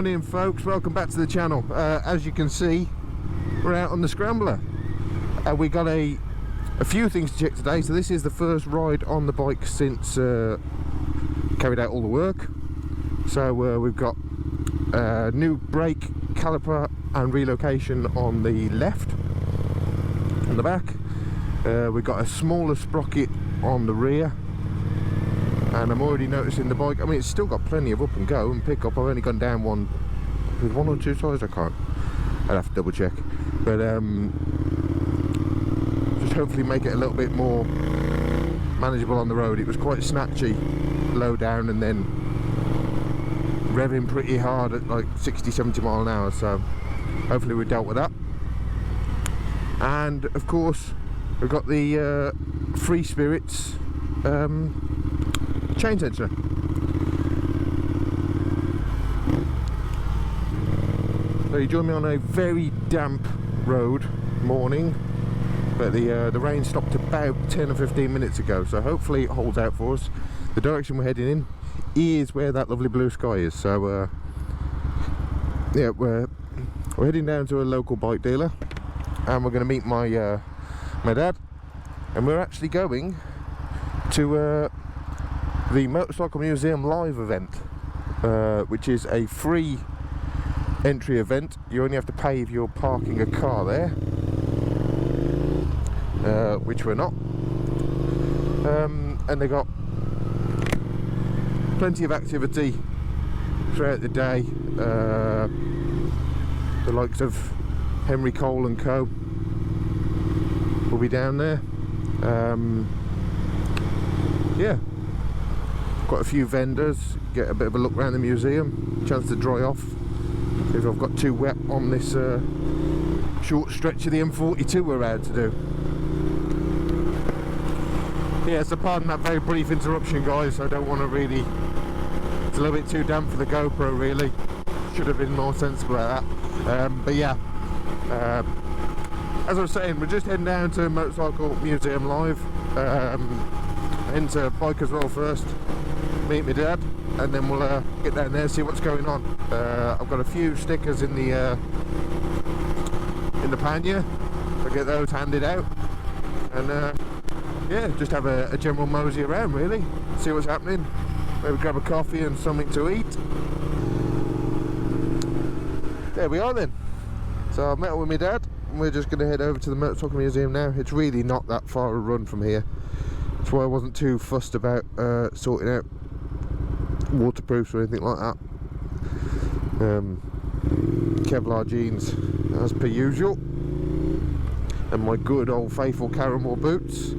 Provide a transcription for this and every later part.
Morning folks, welcome back to the channel. As you can see, we're out on the Scrambler. We got a few things to check today. So this is the first ride on the bike since carried out all the work. So we've got new brake caliper and relocation on the left, on the back. We've got a smaller sprocket on the rear, and I'm already noticing the bike, I mean, it's still got plenty of up and go and pick up. I've only gone down one or two tires. I can't, I'd have to double check, but just hopefully make it a little bit more manageable on the road. It was quite snatchy low down and then revving pretty hard at like 60-70 mile an hour, so hopefully we dealt with that. And of course we've got the Free Spirits chain tensioner. So you join me on a very damp road morning, but the rain stopped about 10 or 15 minutes ago, so hopefully it holds out for us. The direction we're heading in is where that lovely blue sky is, so yeah, we're heading down to a local bike dealer, and we're going to meet my dad, and we're actually going to the Motorcycle Museum live event, which is a free entry event. You only have to pay if you're parking a car there, which we're not, and they got plenty of activity throughout the day. The likes of Henry Cole and Co will be down there. Yeah, quite a few vendors, get a bit of a look around the museum, chance to dry off if I've got too wet on this short stretch of the M42 we're out to do. Yeah, so pardon that very brief interruption guys, I don't want to really, it's a little bit too damp for the GoPro really, should have been more sensible about that. But yeah, as I was saying, we're just heading down to Motorcycle Museum Live, into Bike as Well first, meet my dad, and then we'll get down there, see what's going on. I've got a few stickers in the pannier, I'll get those handed out, and yeah, just have a general mosey around really, see what's happening, maybe grab a coffee and something to eat. There we are then. So I've met up with my dad, and we're just going to head over to the Motorcycle Museum now. It's really not that far a run from here. That's why I wasn't too fussed about sorting out waterproofs or anything like that. Kevlar jeans as per usual, and my good old faithful Caramore boots,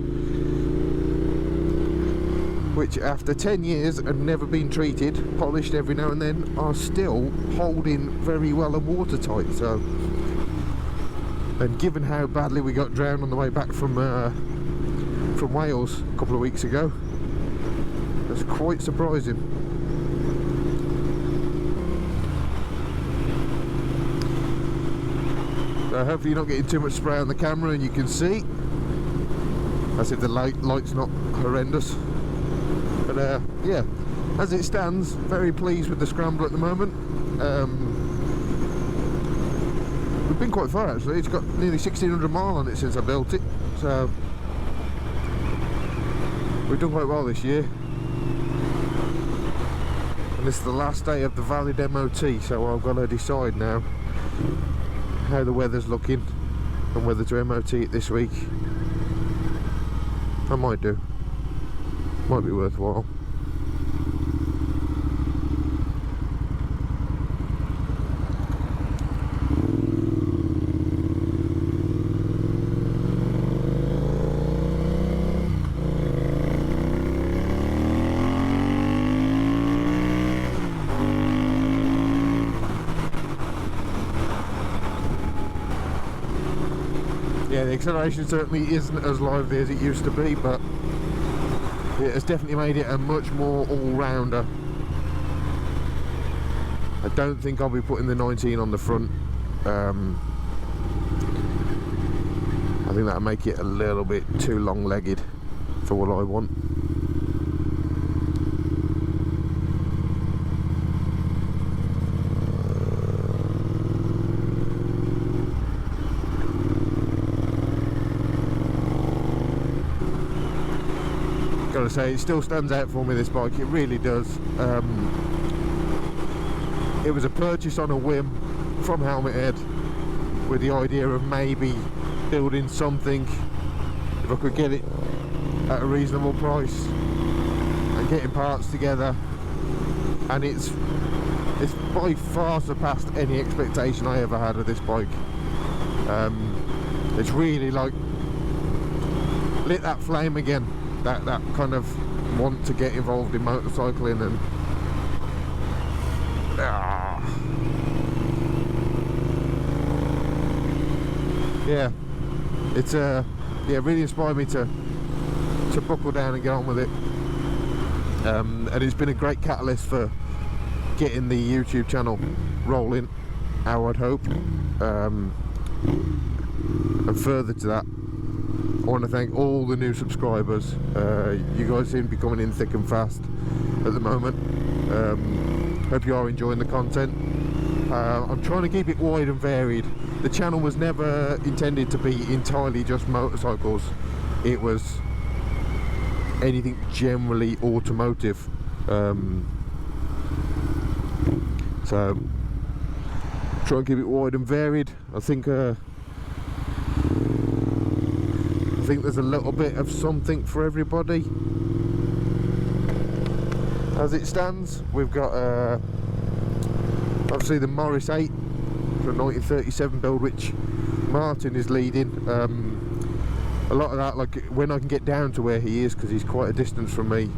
which after 10 years have never been treated, polished every now and then, are still holding very well and watertight. So, and given how badly we got drowned on the way back from Wales a couple of weeks ago, that's quite surprising. So hopefully you're not getting too much spray on the camera and you can see, as if the light's not horrendous. But yeah, as it stands, very pleased with the Scrambler at the moment. We've been quite far actually, it's got nearly 1600 mile on it since I built it, so we've done quite well this year. And this is the last day of the valid MOT, so I've got to decide now how the weather's looking and whether to MOT it this week. I might do, might be worthwhile. Yeah, the acceleration certainly isn't as lively as it used to be, but it has definitely made it a much more all-rounder. I don't think I'll be putting the 19 on the front. I think that'll make it a little bit too long-legged for what I want. got to say, it still stands out for me, this bike. It really does. It was a purchase on a whim from Helmet Head, with the idea of maybe building something if I could get it at a reasonable price, and getting parts together, and it's by far surpassed any expectation I ever had of this bike. It's really like lit that flame again, that kind of want to get involved in motorcycling, and yeah, it's yeah, really inspired me to buckle down and get on with it. And it's been a great catalyst for getting the YouTube channel rolling, how I'd hope. And further to that, I want to thank all the new subscribers. You guys seem to be coming in thick and fast at the moment. Hope you are enjoying the content. I'm trying to keep it wide and varied. The channel was never intended to be entirely just motorcycles. It was anything generally automotive. So try and keep it wide and varied. I think there's a little bit of something for everybody. As it stands, we've got obviously the Morris 8 from 1937 build, which Martin is leading. A lot of that, like when I can get down to where he is, because he's quite a distance from me,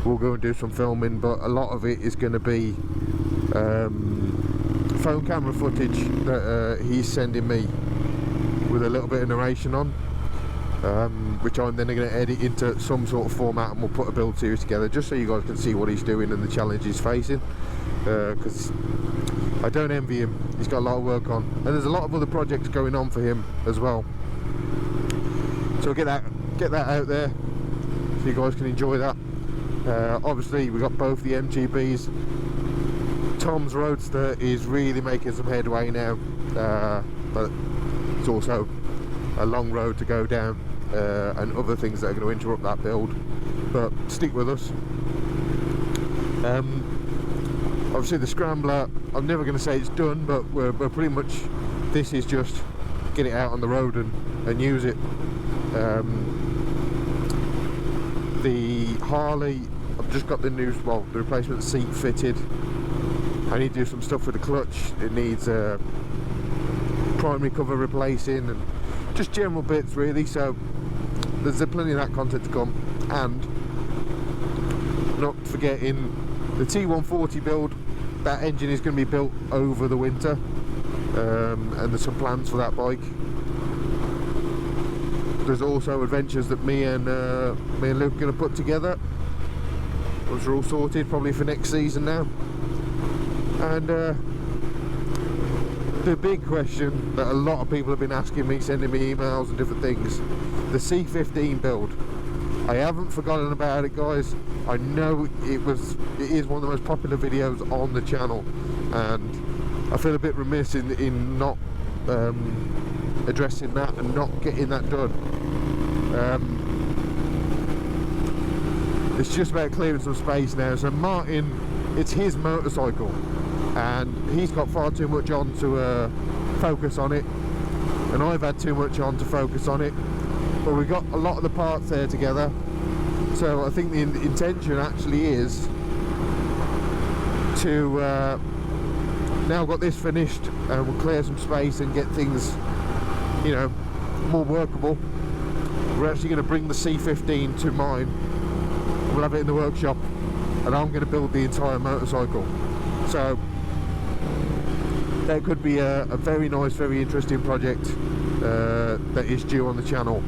we'll go and do some filming, but a lot of it is going to be phone camera footage that he's sending me with a little bit of narration on, which I'm then going to edit into some sort of format, and we'll put a build series together just so you guys can see what he's doing and the challenge he's facing, because I don't envy him. He's got a lot of work on, and there's a lot of other projects going on for him as well. So get that out there so you guys can enjoy that. Obviously we got both the MGBs. Tom's Roadster is really making some headway now, but it's also a long road to go down, and other things that are going to interrupt that build, but stick with us. Obviously the Scrambler, I'm never going to say it's done, but we're pretty much, this is just get it out on the road and use it. The Harley, I've just got the new, well, the replacement seat fitted. I need to do some stuff with the clutch. It needs a primary cover replacing and just general bits really, so there's plenty of that content to come. And not forgetting the T140 build, that engine is going to be built over the winter, and there's some plans for that bike. There's also adventures that me and Luke are going to put together. Those are all sorted, probably for next season now. And the big question that a lot of people have been asking me, sending me emails and different things, the C15 build. I haven't forgotten about it, guys. I know it is one of the most popular videos on the channel, and I feel a bit remiss in not addressing that and not getting that done. It's just about clearing some space now. So Martin, it's his motorcycle, and he's got far too much on to focus on it, and I've had too much on to focus on it, but we've got a lot of the parts there together. So I think the intention actually is to now I've got this finished, and we'll clear some space and get things, you know, more workable. We're actually going to bring the C15 to mine. We'll have it in the workshop, and I'm going to build the entire motorcycle. So that could be a very nice, very interesting project that is due on the channel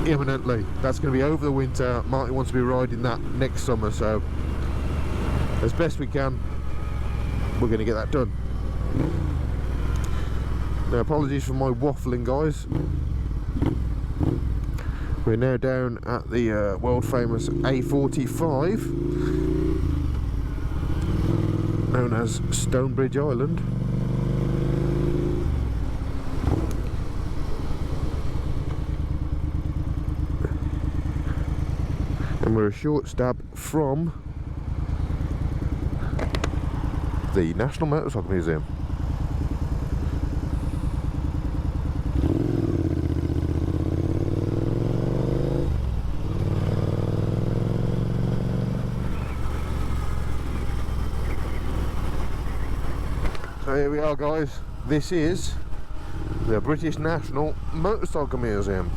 imminently. That's going to be over the winter. Martin wants to be riding that next summer, so as best we can, we're going to get that done. Now, apologies for my waffling, guys. We're now down at the world famous A45, known as Stonebridge Island. And we're a short stab from the National Motorcycle Museum. So here we are, guys. This is the British National Motorcycle Museum.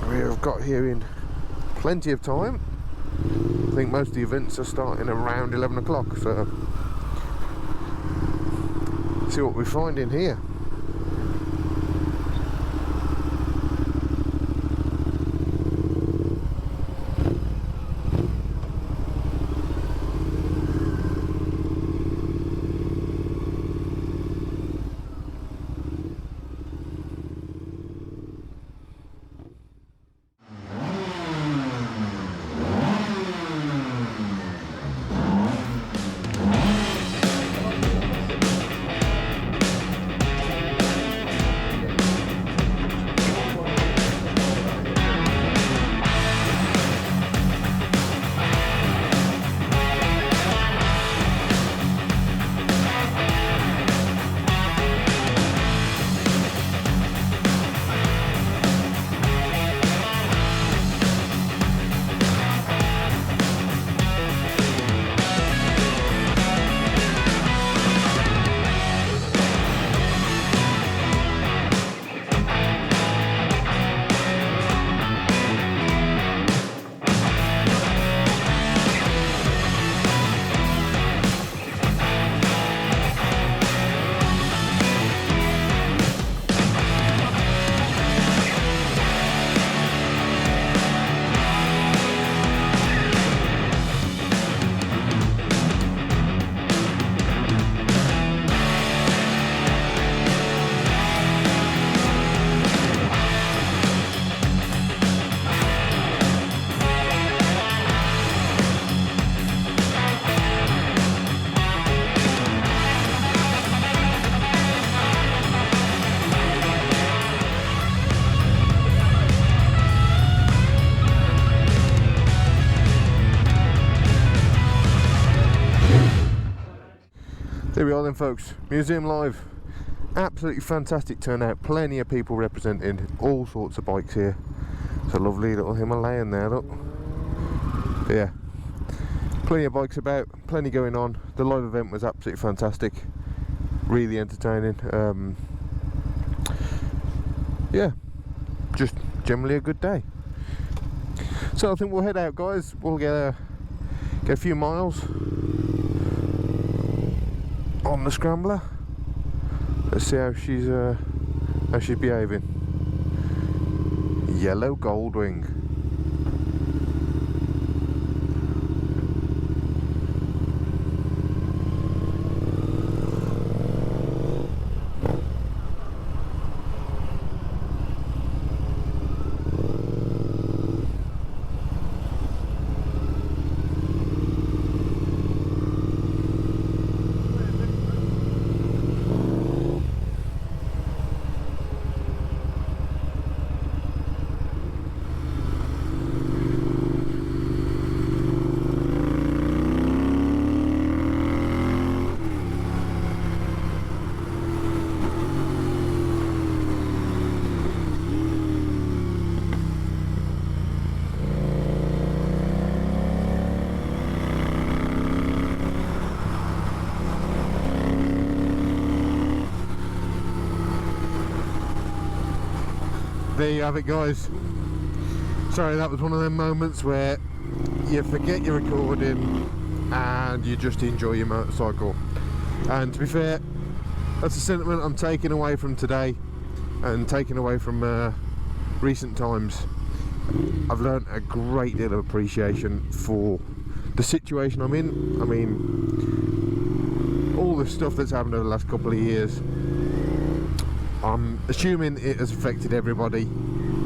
We have got here in plenty of time. I think most of the events are starting around 11 o'clock, so see what we find in here. There we are then, folks. Museum Live. Absolutely fantastic turnout. Plenty of people representing all sorts of bikes here. It's a lovely little Himalayan there, look. But yeah, plenty of bikes about, plenty going on. The live event was absolutely fantastic. Really entertaining. Yeah, just generally a good day. So I think we'll head out, guys. We'll get a few miles on the Scrambler. Let's see how she's behaving. Yellow Goldwing. There you have it, guys. Sorry, that was one of them moments where you forget you're recording and you just enjoy your motorcycle. And to be fair, that's a sentiment I'm taking away from today and taking away from recent times. I've learned a great deal of appreciation for the situation I'm in. I mean, all the stuff that's happened over the last couple of years, I'm assuming it has affected everybody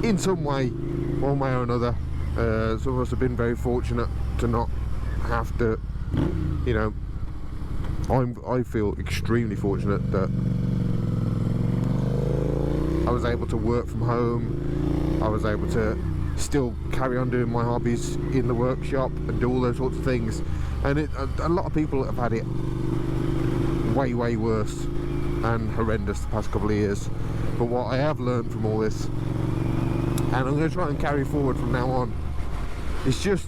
in some way, one way or another. Some of us have been very fortunate to not have to, you know, I feel extremely fortunate that I was able to work from home. I was able to still carry on doing my hobbies in the workshop and do all those sorts of things. And a lot of people have had it way worse and horrendous the past couple of years. But what I have learned from all this, and I'm going to try and carry forward from now on, is just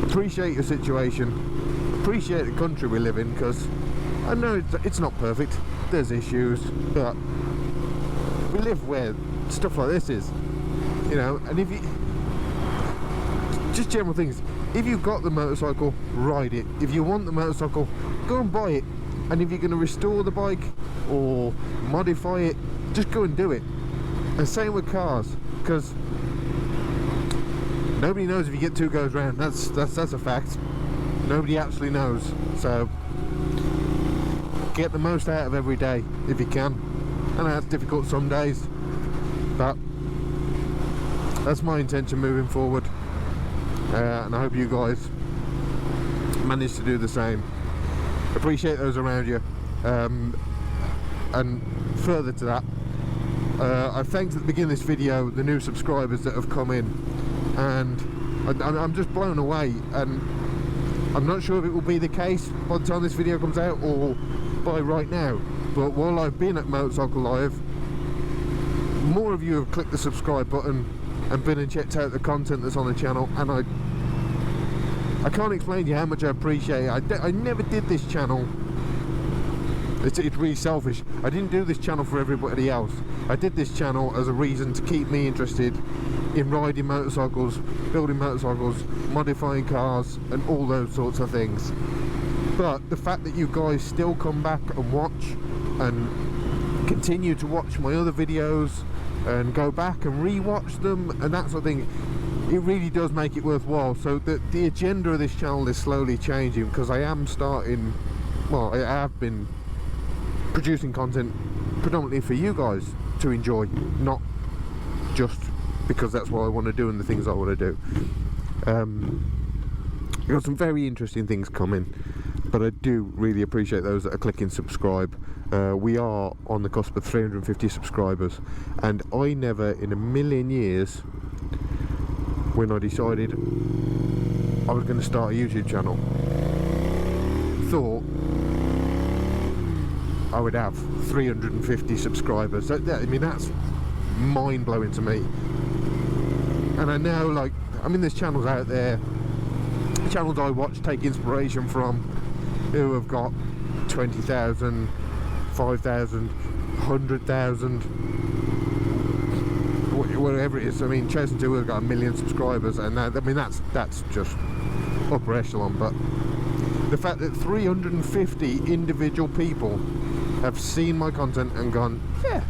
appreciate your situation, appreciate the country we live in, because I know it's not perfect, there's issues, but we live where stuff like this is, you know. And if you just general things, if you've got the motorcycle, ride it. If you want the motorcycle, go and buy it. And if you're going to restore the bike or modify it, just go and do it. And same with cars, because nobody knows if you get two goes round. That's a fact. Nobody actually knows. So get the most out of every day if you can. And that's difficult some days, but that's my intention moving forward. And I hope you guys manage to do the same. Appreciate those around you. And further to that, I thanked at the beginning of this video the new subscribers that have come in, and I'm just blown away. And I'm not sure if it will be the case by the time this video comes out or by right now, but while I've been at Motorcycle Live, more of you have clicked the subscribe button and been and checked out the content that's on the channel, and I can't explain to you how much I appreciate it. I never did this channel, it's really selfish, I didn't do this channel for everybody else. I did this channel as a reason to keep me interested in riding motorcycles, building motorcycles, modifying cars and all those sorts of things. But the fact that you guys still come back and watch and continue to watch my other videos and go back and re-watch them and that sort of thing, it really does make it worthwhile. So the agenda of this channel is slowly changing, because I am starting, well, I have been producing content predominantly for you guys to enjoy, not just because that's what I want to do and the things I want to do. We've got some very interesting things coming, but I do really appreciate those that are clicking subscribe. We are on the cusp of 350 subscribers, and I never in a million years, when I decided I was going to start a YouTube channel, thought I would have 350 subscribers. I mean, that's mind-blowing to me. And I know, like, I mean, there's channels out there, channels I watch, take inspiration from, who have got 20,000, 5,000, 100,000, whatever it is. I mean, Chosen 2 have got 1 million subscribers, and that, I mean, that's just upper echelon. But the fact that 350 individual people have seen my content and gone, yeah,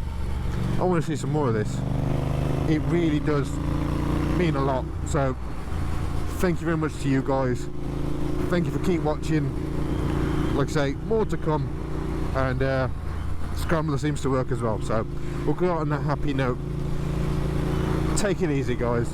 I want to see some more of this, it really does mean a lot. So thank you very much to you guys. Thank you for keep watching. Like I say, more to come, and Scrambler seems to work as well. So we'll go out on that happy note. Take it easy, guys.